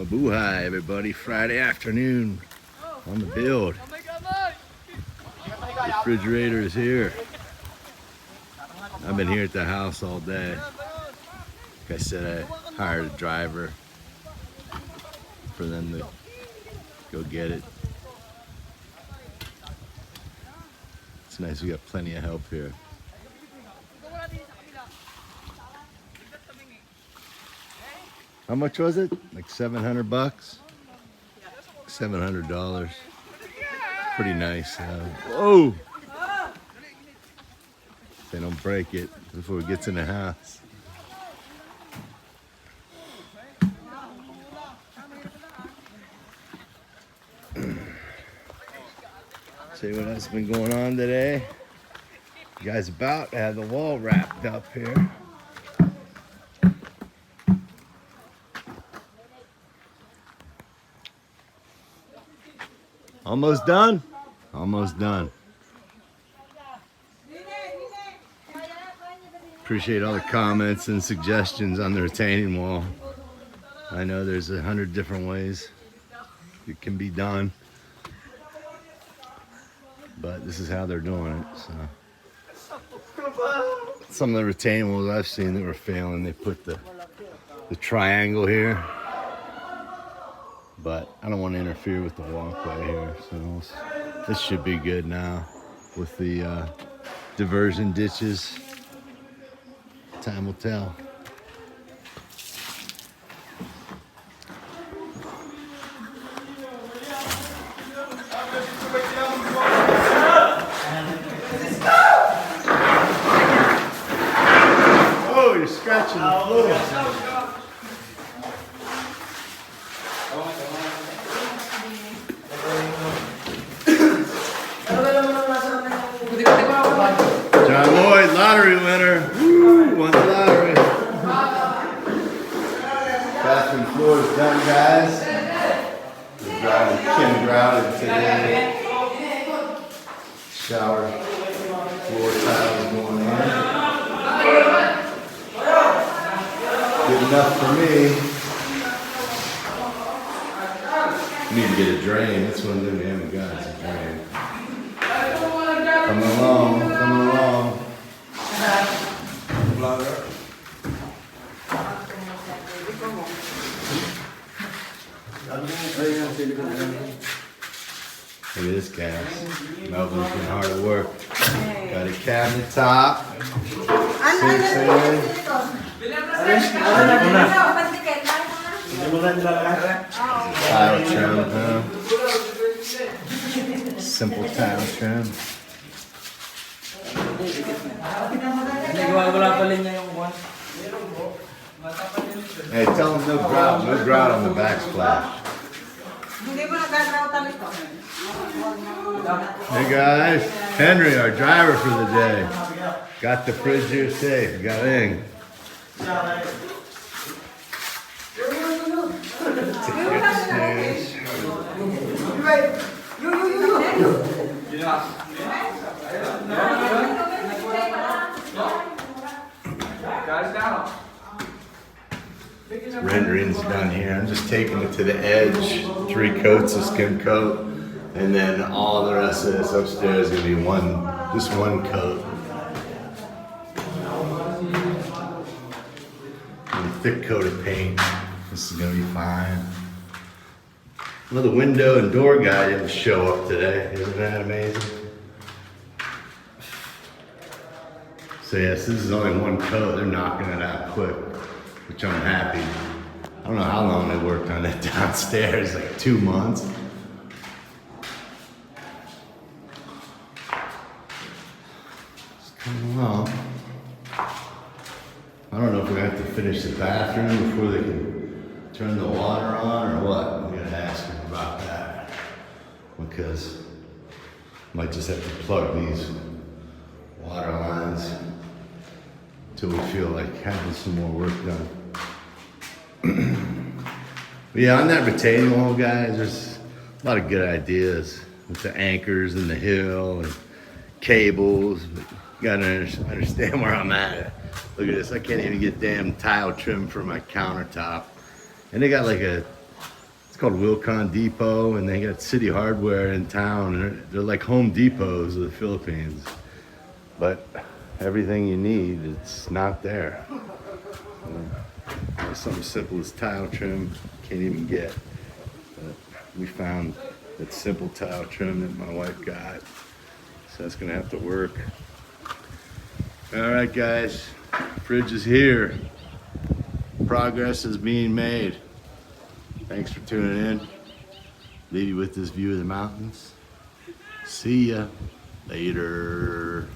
Mabuhay, everybody. Friday afternoon on the build. Refrigerator is here. I've been here at the house all day. Like I said, I hired a driver for them to go get it. It's nice, we got plenty of help here. How much was it? Like 700 bucks? $700. Pretty nice. Whoa! They don't break it before it gets in the house. See what else has been going on today? You guys about to have the wall wrapped up here. Almost done? Almost done. Appreciate all the comments and suggestions on the retaining wall. I know there's 100 different ways it can be done, but this is how they're doing it. So some of the retaining walls I've seen that were failing, they put the triangle here, but I don't want to interfere with the walkway here, so this should be good now with the diversion ditches. Time will tell. Oh, you're scratching the floor. John Lloyd, lottery winner. Woo, won the lottery. Bathroom floor is done, guys. Kim grouted today. Shower floor tiles going in. Good enough for me. Need to get a drain. That's one thing we haven't got is a drain. Coming along, coming along. Look at this, guys. Melvin's been hard at work. Got a cabinet top. 6 inch. Tile trim, huh? Simple tile trim. Hey, tell them no grout on the backsplash. Hey guys, Henry, our driver for the day, got the fridge here safe. Got in. Rendering's done here. I'm just taking it to the edge, 3 coats of skim coat, and then all the rest of this upstairs is gonna be just one coat. And a thick coat of paint. This is gonna be fine. Well, the window and door guy didn't show up today. Isn't that amazing? So yes, this is only one coat. They're knocking it out quick, which I'm happy. I don't know how long they worked on it downstairs, like 2 months. It's coming along. I don't know if we're gonna have to finish the bathroom before they can turn the water on or what. I'm gonna ask them about that because I might just have to plug these water lines until we feel like having some more work done. But yeah, on that retaining wall, guys, there's a lot of good ideas with the anchors and the hill and cables. But you gotta understand where I'm at. Look at this, I can't even get damn tile trim for my countertop. And they got like a called Wilcon Depot, and they got City Hardware in town. And they're like Home Depots of the Philippines. But everything you need, it's not there. Something simple as tile trim, can't even get. But we found that simple tile trim that my wife got. So that's gonna have to work. All right, guys, fridge is here. Progress is being made. Thanks for tuning in. Leave you with this view of the mountains. See ya later.